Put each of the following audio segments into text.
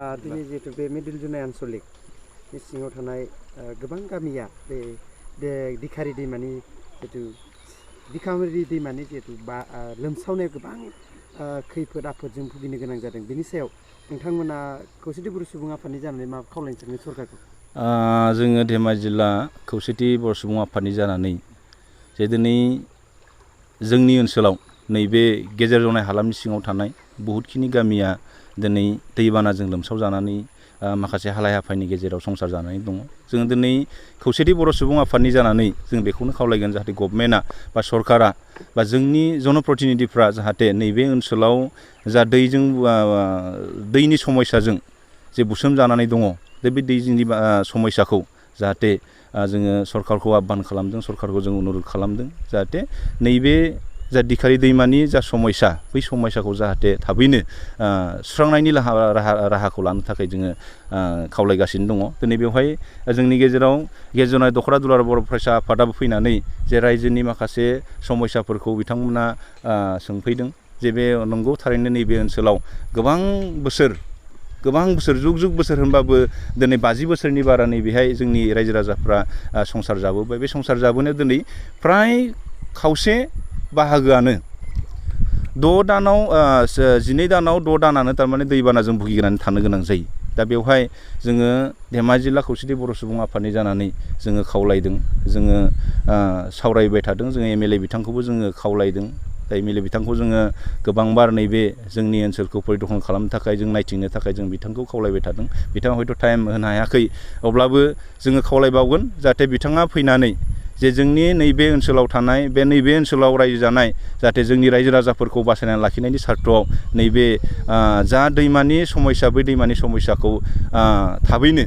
दिनै जिहेतु बे मिडिल जुनाय आन्चलिक सिङाव थानाय गोबां गामिया बे दिखारि दैमानि जिहेतु दिखारि दैमानि जिहेतु लोमसावनायाव गोबां खैफोद आफोदजों भुगिनो गोनां जादों। बेनि सायाव नोंथांमोना खौसेथि बर' सुबुं आफादनि जानानै मा खावलायनो सानो सरकारखौ? जोङो धेमाजि जिल्ला खौसेथि बर' सुबुं आफादनि जानानै जे दिनै जोंनि ओनसोलाव नैबे गेजेर जनाय हालामनि सिङाव थानाय बहुतखिनि गामिया दिनै दैबानाजों लोमसाव जानानै माखासे हालाय हाफायनि गेजेराव संसार जानानै दङ। जों दिनै खौसेथि बर' सुबुं आफादनि जानानै जों बेखौनो खावलायगोन जाहाथे गभर्नमेन्टआ बा सरकारा बा जोंनि जनप्रतिनिधिफ्रा जाहाथे नैबे ओनसोलाव जा दैनि समस्याजों जे बुसोम जानानै दङ बे दैनि समस्याखौ जाहाथे जोङो सरकारखौ आह्वान खालामदों, सरकारखौ जों अनुरद खालामदों जाहाथे नैबे जा दिखारि दैमानि जा समस्या बै समस्याखौ जाहाथे थाबैनो सुस्रांनायनि राहाखौ लानो थाखाय जोङो खावलायगासिनो दङ। दिनै बेवहाय जोंनि गेजेराव गेजेरजनाय दख'रा दुलार बर' फरायसा आफादाबो फैनानै जे रायजोनि माखासे समस्याफोरखौ बिथांमोना सोंफैदों जे बे नंगौ थारैनो नैबे ओनसोलाव गोबां बोसोर जुग बोसोर होनबाबो दिनै 50 बोसोरनि बारा नैबेहाय जोंनि रायजो राजाफ्रा संसार जाबोबाय। बे संसार जाबोनायाव दिनै फ्राय खावसे बाहागोआनो 12 दानाव 6 दानानो थारमाने दैबानाजों भुगिनानै थानो गोनां जायो। दा बेवहाय जोङो धेमाजि जिल्ला खौसेथि बर' सुबुं आफादनि जानानै जोङो खावलायदों, जोङो सावरायबाय थादों, जोङो एमएलए बिथांखौबो जोङो खावलायदों। दा एमएलए बिथांखौ जोङो गोबांबार नैबे जोंनि ओनसोलखौ परिदर्शन खालामनो थाखाय जों नायथिंनो थाखाय जों बिथांखौ खावलायबाय थादों। बिथाङा हयथ' टाइम होनो हायाखै, अब्लाबो जोङो खावलायबावगोन जाहाथे बिथाङा फैनानै जे जोंनि नैबे ओनसोलाव थानाय नैबे ओनसोलाव रायजो जानाय जाहाथे जोंनि रायजो राजाफोरखौ बासायनानै लाखिनायनि सार्थआव नैबे जा दैमानि समस्या बै दैमानि समस्याखौ थाबैनो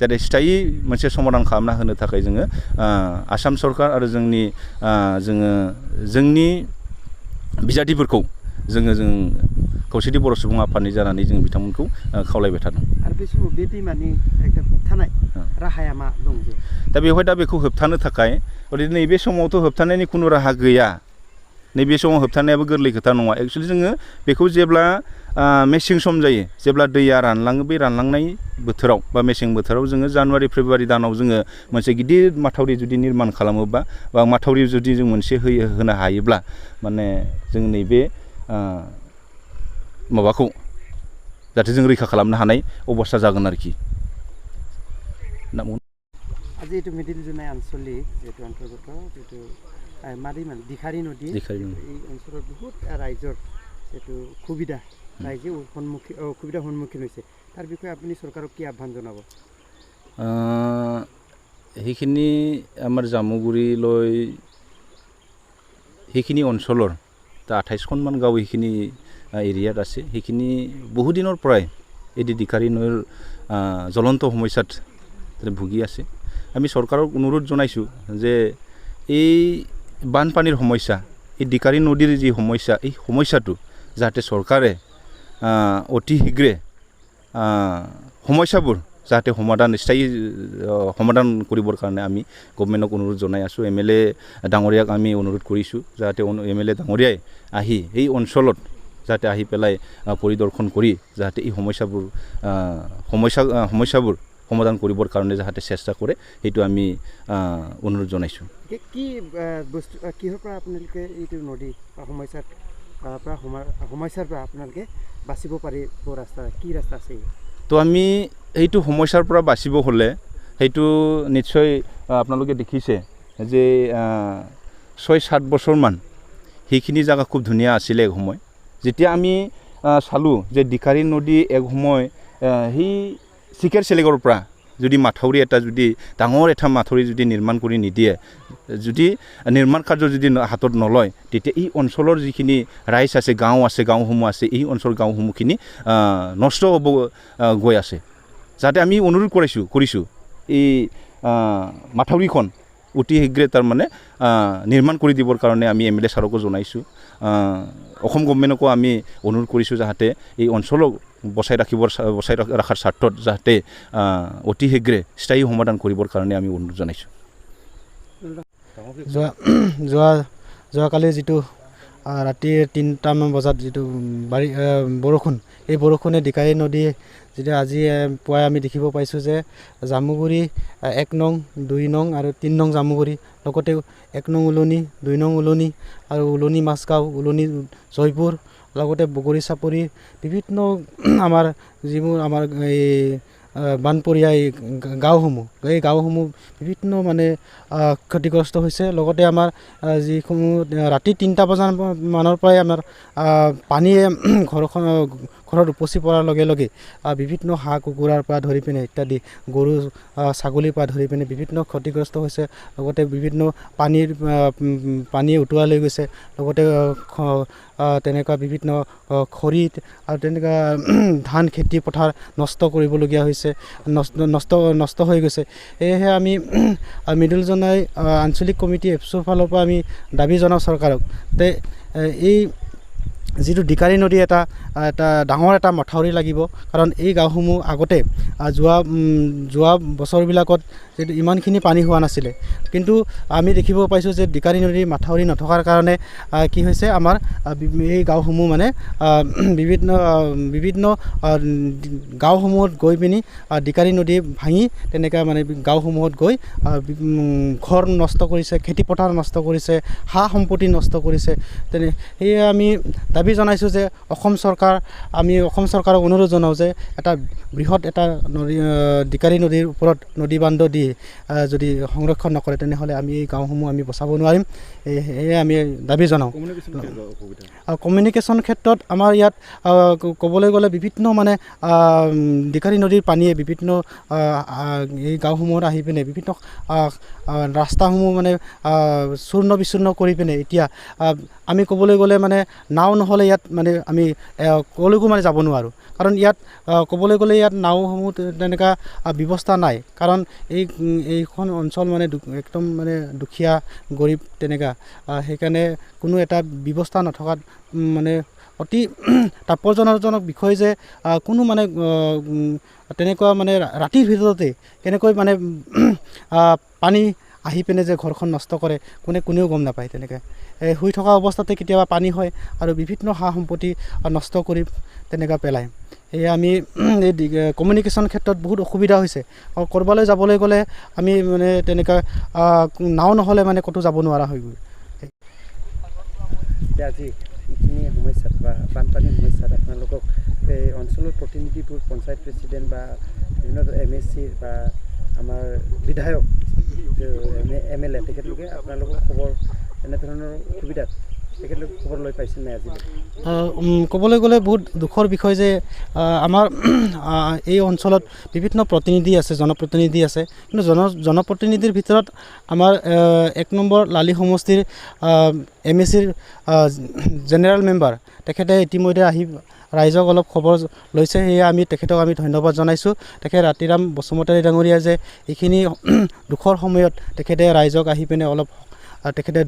जाहाथे सिथायै मोनसे समाधान खालामना होनो थाखाय जोङो आसाम सरकार आरो जोंनि बिजाथिफोरखौ जों खौसेथि बर' सुबुं आफादनि जानानै जों बिथांमोनखौ खावलायबाय थादों। आरो बे समाव बे दैमानि होबथानाय राहाया मा दं? दा बेखौ होबथानो थाखाय नैबे समावथ' होबथानायनि खुनु राहा गैया। नैबे समाव होबथानायाबो गोरलै खोथा नङा। एक्सुवेलि जोङो बेखौ जेब्ला मेसें सम जायो, जेब्ला दैया रानलाङो, बे रानलांनाय बोथोराव बा मेसें बोथोराव जोङो जानुवारि फेब्रुवारि दानाव जोङो मोनसे गिदिर माथावरि जुदि निर्माण खालामोबा बा माथावरि जुदि जों मोनसे होनो हायोब्ला माने जों नैबे माबाखौ जाहाथे जों रैखा खालामनो हानाय अबस्था जागोन आरोखि। जिहेतु मिडिल जुनाय आन्चलिक जिहेतु अन्तर्गत जिहेतु मादैमान दिखारि नदী এই অঞ্চলৰ বহুত ৰাইজৰ যিহেতু সুবিধাৰ সন্মুখীন হৈছে, তাৰ বিষয়ে আপুনি চৰকাৰক কি আহ্বান জনাব? সেইখিনি আমাৰ জামুগুৰিলৈ সেইখিনি অঞ্চলৰ 28খনমান গাঁও সেইখিনি এৰিয়াত আছে। সেইখিনি বহুদিনৰ পৰাই এই দিখাৰি নৈৰ জ্বলন্ত সমস্যাত ভুগি আছে। আমি চৰকাৰক অনুৰোধ জনাইছোঁ যে এই বানপানীৰ সমস্যা, এই দিখাৰি নদীৰ যি সমস্যা, এই সমস্যাটো যাতে চৰকাৰে অতি শীঘ্ৰে সমস্যাবোৰ যাতে স্থায়ী সমাধান কৰিবৰ কাৰণে আমি গভৰ্ণমেণ্টক অনুৰোধ জনাই আছোঁ। এমএলএ ডাঙৰীয়াক আমি অনুৰোধ কৰিছোঁ যাতে এমএলএ ডাঙৰীয়াই আহি এই অঞ্চলত যাতে আহি পেলাই পৰিদৰ্শন কৰি যাতে এই সমস্যাবোৰ সমাধান কৰিবৰ কাৰণে যাতে চেষ্টা কৰে, সেইটো আমি অনুৰোধ জনাইছোঁ। কি বস্তু কিহৰ পৰা আপোনালোকে এইটো নদী বা সমস্যাৰ পৰা আপোনালোকে বাচিব পাৰিব? ৰাস্তা কি ৰাস্তা আছে? তো আমি এইটো সমস্যাৰ পৰা বাচিব হ'লে সেইটো নিশ্চয় আপোনালোকে দেখিছে যে 6-7 বছৰমান সেইখিনি জেগা খুব ধুনীয়া আছিলে এক সময়। যেতিয়া আমি চালোঁ যে দিখাৰি নদী এক সময় সেই চিকেৰ চেলেগৰ পৰা যদি মাথাউৰি এটা যদি ডাঙৰ এটা মাথাউৰি যদি নিৰ্মাণ কৰি নিদিয়ে, যদি নিৰ্মাণ কাৰ্য যদি হাতত নলয়, তেতিয়া এই অঞ্চলৰ যিখিনি ৰাইজ আছে, গাঁওসমূহ আছে, এই অঞ্চলৰ গাঁওসমূহখিনি নষ্ট হ'ব গৈ আছে। যাতে আমি অনুৰোধ কৰিছোঁ এই মাথাউৰিখন অতি শীঘ্ৰে তাৰমানে নিৰ্মাণ কৰি দিবৰ কাৰণে আমি এমএলএ ছাৰকো জনাইছোঁ। অসম গভৰ্ণমেণ্টকো আমি অনুৰোধ কৰিছোঁ যাতে এই অঞ্চলক বচাই ৰখাৰ স্বাৰ্থত যাতে অতি শীঘ্ৰে স্থায়ী সমাধান কৰিবৰ কাৰণে আমি অনুৰোধ জনাইছোঁ। যোৱাকালি যিটো ৰাতি 3টামান বজাত যিটো বৰষুণ এই বৰষুণে দিকাৰী নদী যেতিয়া আজি পুৱাই আমি দেখিব পাইছোঁ যে জামুগুৰি 1 নং 2 নং আৰু 3 নং জামুগুৰি লগতে 1 নং উলনি 2 নং উলনি আৰু উলনি মাছগাঁও উলনি জয়পুৰ লগতে বগৰী চাপৰি বিভিন্ন আমাৰ যিবোৰ আমাৰ এই বানপৰীয়া এই গাঁওসমূহ এই গাঁওসমূহ বিভিন্ন মানে ক্ষতিগ্ৰস্ত হৈছে লগতে আমাৰ যিসমূহ ৰাতি 3টা মানৰ পৰাই আমাৰ পানীয়ে ঘৰত উপচি পৰাৰ লগে লগে বিভিন্ন হাঁহ কুকুৰাৰ পৰা ধৰি পিনে ইত্যাদি গৰু ছাগলীৰ পৰা ধৰি পিনে বিভিন্ন ক্ষতিগ্ৰস্ত হৈছে লগতে বিভিন্ন পানীয়ে উটুৱাই লৈ গৈছে লগতে তেনেকুৱা বিভিন্ন খৰিত আৰু তেনেকুৱা ধান খেতি পথাৰ নষ্ট কৰিবলগীয়া হৈছে নষ্ট হৈ গৈছে সেয়েহে আমি মিডল জনাই আঞ্চলিক কমিটি এপছৰ ফালৰ পৰা আমি দাবী জনাওঁ চৰকাৰক যে এই যিটো দিকাৰী নদী এটা ডাঙৰ এটা মথাউৰি লাগিব কাৰণ এই গাঁওসমূহ আগতে যোৱা বছৰবিলাকত যিটো ইমানখিনি পানী হোৱা নাছিলে কিন্তু আমি দেখিব পাইছোঁ যে দিকাৰী নদীৰ মাথাউৰি নথকাৰ কাৰণে কি হৈছে আমাৰ এই গাঁওসমূহ মানে বিভিন্ন গাঁওসমূহত গৈ পিনি দিকাৰী নদী ভাঙি তেনেকৈ মানে গাঁওসমূহত গৈ ঘৰ নষ্ট কৰিছে খেতিপথাৰ নষ্ট কৰিছে সা সম্পত্তি নষ্ট কৰিছে সেয়ে আমি দাবী জনাইছোঁ যে অসম চৰকাৰক অনুৰোধ জনাওঁ যে এটা বৃহৎ এটা দিকাৰী নদীৰ ওপৰত নদী বান্ধ দি যদি সংৰক্ষণ নকৰে তেনেহ'লে আমি এই গাঁওসমূহ আমি বচাব নোৱাৰিম সেয়ে আমি দাবী জনাওঁ কমিউনিকেশ্যন ক্ষেত্ৰত আমাৰ ইয়াত ক'বলৈ গ'লে বিভিন্ন মানে দিকাৰী নদীৰ পানীয়ে বিভিন্ন এই গাঁওসমূহত আহি পিনে বিভিন্ন ৰাস্তাসমূহ মানে চূৰ্ণ বিচূৰ্ণ কৰি পিনে এতিয়া আমি ক'বলৈ গ'লে মানে নাও নহ'লে ইয়াত মানে আমি ক'লৈকো মানে যাব নোৱাৰোঁ কাৰণ ইয়াত ক'বলৈ গ'লে ইয়াত নাওসমূহ তেনেকুৱা ব্যৱস্থা নাই কাৰণ এইখন অঞ্চল মানে একদম মানে দুখীয়া গৰীব তেনেকুৱা সেইকাৰণে কোনো এটা ব্যৱস্থা নথকাত মানে অতি তাৎপৰ্যজনক বিষয় যে কোনো মানে তেনেকুৱা মানে ৰাতিৰ ভিতৰতে কেনেকৈ মানে পানী আহি পিনে যে ঘৰখন নষ্ট কৰে কোনেও গম নাপায় তেনেকৈ শুই থকা অৱস্থাতে কেতিয়াবা পানী হয় আৰু বিভিন্ন সা সম্পত্তি নষ্ট কৰি তেনেকৈ পেলায় সেয়ে আমি এই কমিউনিকেশ্যন ক্ষেত্ৰত বহুত অসুবিধা হৈছে আৰু ক'ৰবালৈ যাবলৈ গ'লে আমি মানে তেনেকৈ নাও নহ'লে মানে ক'তো যাব নোৱাৰা হৈ গ'ল আজি এইখিনি সমস্যাত বা বানপানীৰ সমস্যাত আপোনালোকক এই অঞ্চলৰ প্ৰতিনিধিবোৰ পঞ্চায়ত প্ৰেচিডেণ্ট বা বিভিন্ন MSC বা আমাৰ বিধায়ক MLA তেখেতলোকে আপোনালোকৰ খবৰ এনেধৰণৰ অসুবিধাত তেখেতলোকে খবৰ লৈ পাইছে নাই আজিলৈ ক'বলৈ গ'লে বহুত দুখৰ বিষয় যে আমাৰ এই অঞ্চলত বিভিন্ন প্ৰতিনিধি আছে জনপ্ৰতিনিধি আছে কিন্তু জনপ্ৰতিনিধিৰ ভিতৰত আমাৰ 1 নম্বৰ লালি সমষ্টিৰ MSCৰ জেনেৰেল মেম্বাৰ তেখেতে ইতিমধ্যে আহি ৰাইজক অলপ খবৰ লৈছে সেয়ে আমি তেখেতক আমি ধন্যবাদ জনাইছোঁ তেখেত ৰাতিৰাম বসুমতাৰী ডাঙৰীয়া যে এইখিনি দুখৰ সময়ত তেখেতে ৰাইজক আহি পিনে অলপ তেখেতে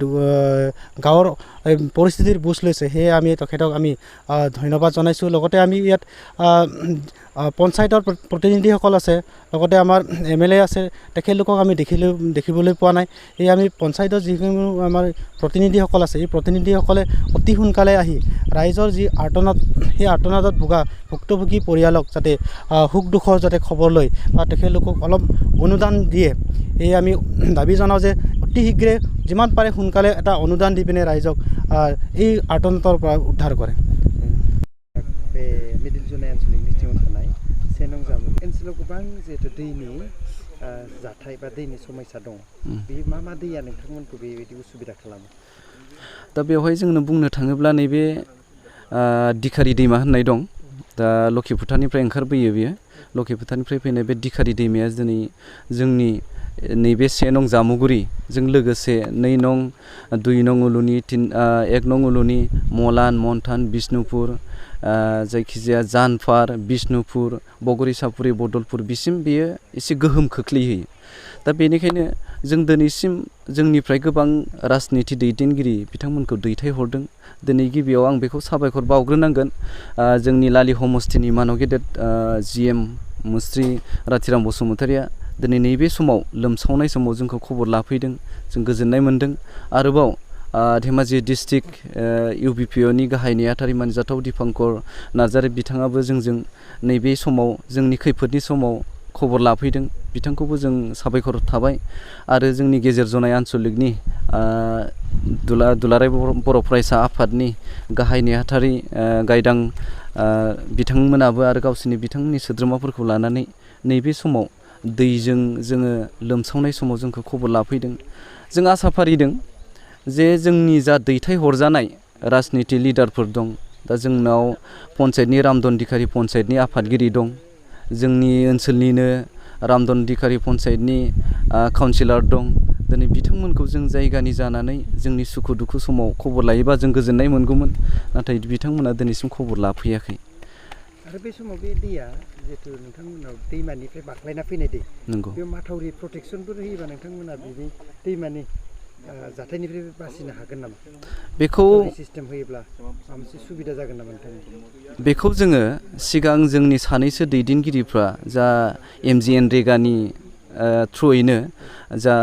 গাঁৱৰ পৰিস্থিতিৰ বুজ লৈছে সেয়ে আমি তেখেতক আমি ধন্যবাদ জনাইছোঁ লগতে আমি ইয়াত পঞ্চায়তৰ প্ৰতিনিধিসকল আছে লগতে আমাৰ MLA আছে তেখেতলোকক আমি দেখিবলৈ পোৱা নাই এই আমি পঞ্চায়তৰ যিসমূহ আমাৰ প্ৰতিনিধিসকল আছে এই প্ৰতিনিধিসকলে অতি সোনকালে আহি ৰাইজৰ যি আৰ্তনাদ সেই আৰ্তনাদত ভুক্তভোগী পৰিয়ালক যাতে সুখ দুখৰ যাতে খবৰ লৈ বা তেখেতলোকক অলপ অনুদান দিয়ে এই আমি দাবী জনাওঁ যে অতি শীঘ্ৰে যিমান পাৰে সোনকালে এটা অনুদান দি পিনে ৰাইজক এই আৰ্তনাদৰ পৰা উদ্ধাৰ কৰে मिडिल जुनाय आनसलिक निथिङाव थानाय 1 नं जामुं ओनसोलाव गोबां जिहेतु दैनि जाथाय बा दैनि समस्या दं बे मा दैया नोंथांमोनखौ बेबायदि उसुबिदा खालामो दा बेवहाय जोंनो बुंनो थाङोब्ला नैबे दिखारि दैमा होननाय दं दा लखिफुथारनिफ्राय ओंखारबोयो बेयो लखिफुथारनिफ्राय फैनाय बे दिखारि दैमाया दिनै जोंनि नैबे 1 नं जामुगुरिजों लोगोसे 2 नं 2 नं उलुनि 1 नं उलुनि मलान मन्थान बिष्णुपुर जायखिजाया जानफार बिष्णुपुर बगरी सापुरि बदलपुर बिसिम बेयो एसे गोहोम खोख्लैहोयो दा बेनिखायनो जों दिनैसिम जोंनिफ्राय गोबां राजनिथि दैदेनगिरि बिथांमोनखौ दैथायहरदों दिनै गिबियाव आं बेखौ साबायखर बावग्रोनांगोन जोंनि लालि समस्थिनि मानव गेदेर GM मुस्रि राथिराम बसुमतारिया दिनै नैबे समाव लोमसावनाय समाव जोंखौ खबर लाफैदों जों गोजोननाय मोन्दों आरोबाव धेमाजि डिस्ट्रिक्ट UBPOनि गाहाय नेहाथारि मानजाथाव दिपांकर नार्जारि बिथाङाबो जोंजों नैबे समाव जोंनि खैफोदनि समाव खबर लाफैदों बिथांखौबो जों साबायखर थाबाय आरो जोंनि गेजेर जनाय आन्चलिकनि दुलाराय बर' फरायसा आफादनि गाहाय नेहाथारि गायदां बिथांमोनाबो आरो गावसोरनि बिथांमोननि सोद्रोमाफोरखौ लानानै नैबे समाव दैजों जोङो लोमसावनाय समाव जोंखौ खबर लाफैदों जों आसा फारिदों जे जोंनि जा दैथायहरजानाय राजनिति लिडारफोर दं दा जोंनाव पन्सायतनि रामदन्दिखारि पन्सायतनि आफादगिरि दं जोंनि ओनसोलनिनो रामदन्दिखारि पन्सायतनि काउन्सिलर दं दिनै बिथांमोनखौ जों जायगानि जानानै जोंनि सुखु दुखु समाव खबर लायोबा जों गोजोननाय मोनगौमोन नाथाय बिथांमोना दिनैसिम खबर लाफैयाखै आरो बे समाव बे दैया जिहेतु नोंथांमोनाव दैमानिफ्राय बाख्लायना फैनाय दै नंगौ बे माथावरि प्रटेक्सनफोर होयोबा नोंथांमोना बिदि दैमानि जाथायनिफ्राय बासिनो हागोन नामा बेखौ सिस्टेम होयोब्ला माबा मोनसे सुबिदा जागोन नामा नोंथां बेखौ जोङो सिगां जोंनि सानैसो दैदेनगिरिफ्रा जा MGNरेगानि थ्रुयैनो जा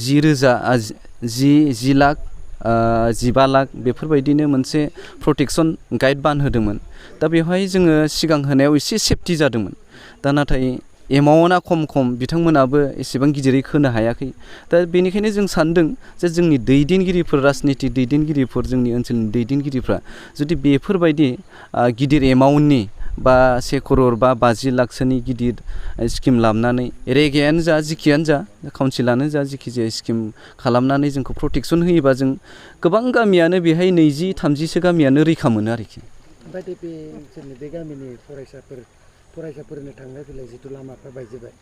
10 लाख 15 लाख बेफोरबायदिनो मोनसे प्रटेक्सन गाइड बान होदोंमोन दा बेवहाय जोङो सिगां होनायाव एसे सेफटि जादोंमोन दा नाथाय एमाउन्टआ खम बिथांमोनाबो एसेबां गिदिरै खोनो हायाखै दा बेनिखायनो जों सानदों जे जोंनि दैदेनगिरिफोर राजनिति दैदेनगिरिफोर जोंनि ओनसोलनि दैदेनगिरिफ्रा जुदि बेफोरबायदि गिदिर एमाउन्टनि बा 1 करोड़ बा 50 लाखसोनि गिदिर स्किम लाबोनानै रेगायानो जा जिखियानो जा काउन्सिलानो जा जिखि जाया स्किम खालामनानै जोंखौ प्रटेक्सन होयोबा जों गोबां गामियानो बेहाय 20-30सो गामियानो रैखा मोनो आरोखि ओमफ्राय बे ओनसोलनि बे गामिनि फरायसाफोरनो थांलाय फैलाय जिथु लामाफ्रा बायजोबबाय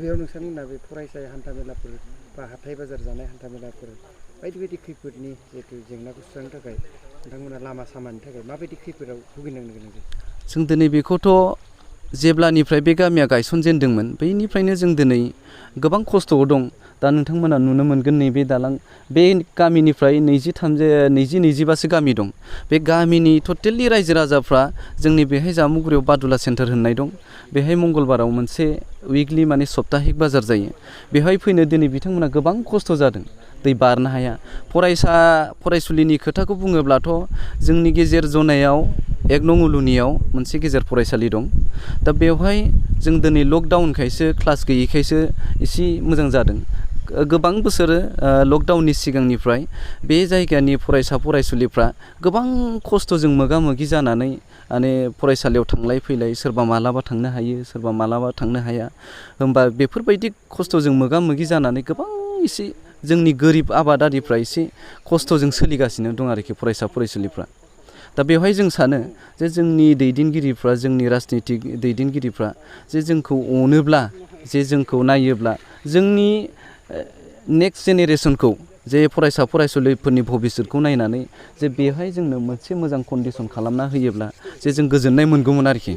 बेयाव नोंथांमोना बे फरायसा हान्थामेलाफोर बा हाथाय बाजार जानाय हान्थामेलाफोर बायदि खैफोदनि जिहेतु जेंनाखौ सुस्रांनो थाखाय नोंथांमोना लामा सामानि थाखाय माबायदि खैफोदाव भुगिनांनो गोनां जायो जों दिनै बेखौथ' जेब्लानिफ्राय बे गामिया गायसनजेनदोंमोन बैनिफ्रायनो जों दिनै गोबां खस्थ'आव दं दा नोंथांमोना नुनो मोनगोन नैबे दालां बे गामिनिफ्राय 20-25सो गामि दं बे गामिनि टटेलि रायजो राजाफ्रा जोंनि बेहाय जामुगुरियाव बादुला सेन्टार होननाय दं बेहाय मंगलबाराव मोनसे उइकलि माने सप्ताहिक बाजार जायो बेहाय फैनो दिनै बिथांमोना गोबां खस्थ' जादों दै बारनो हाया फरायसुलिनि खोथाखौ बुङोब्लाथ' जोंनि गेजेर जनायाव 1 नं उलुनियाव मोनसे गेजेर फरायसालि दं दा बेवहाय जों दिनै लकडाउनखायसो क्लास गैयैखायसो एसे मोजां जादों गोबां बोसोर लकडाउननि सिगांनिफ्राय बे जायगानि फरायसुलिफ्रा गोबां खस्थ'जों मोगा मोगि जानानै माने फरायसालियाव थांलाय फैलाय सोरबा मालाबा थांनो हायो सोरबा मालाबा थांनो हाया होमबा बेफोरबायदि खस्थ'जों मोगा मोगि जानानै गोबां एसे जोंनि गोरिब आबादारिफ्रा एसे खस्थ'जों सोलिगासिनो दं आरोखि फरायसुलिफ्रा दा बेवहाय जों सानो जे जोंनि दैदेनगिरिफ्रा जोंनि राजनितिक दैदेनगिरिफ्रा जे जोंखौ अनोब्ला जे जोंखौ नायोब्ला जोंनि नेक्स्ट जेनेरेसनखौ जे फरायसुलिफोरनि भबिष्यतखौ नायनानै जे बेहाय जोंनो मोनसे मोजां कन्डिसन खालामना होयोब्ला जे जों गोजोननाय मोनगौमोन आरोखि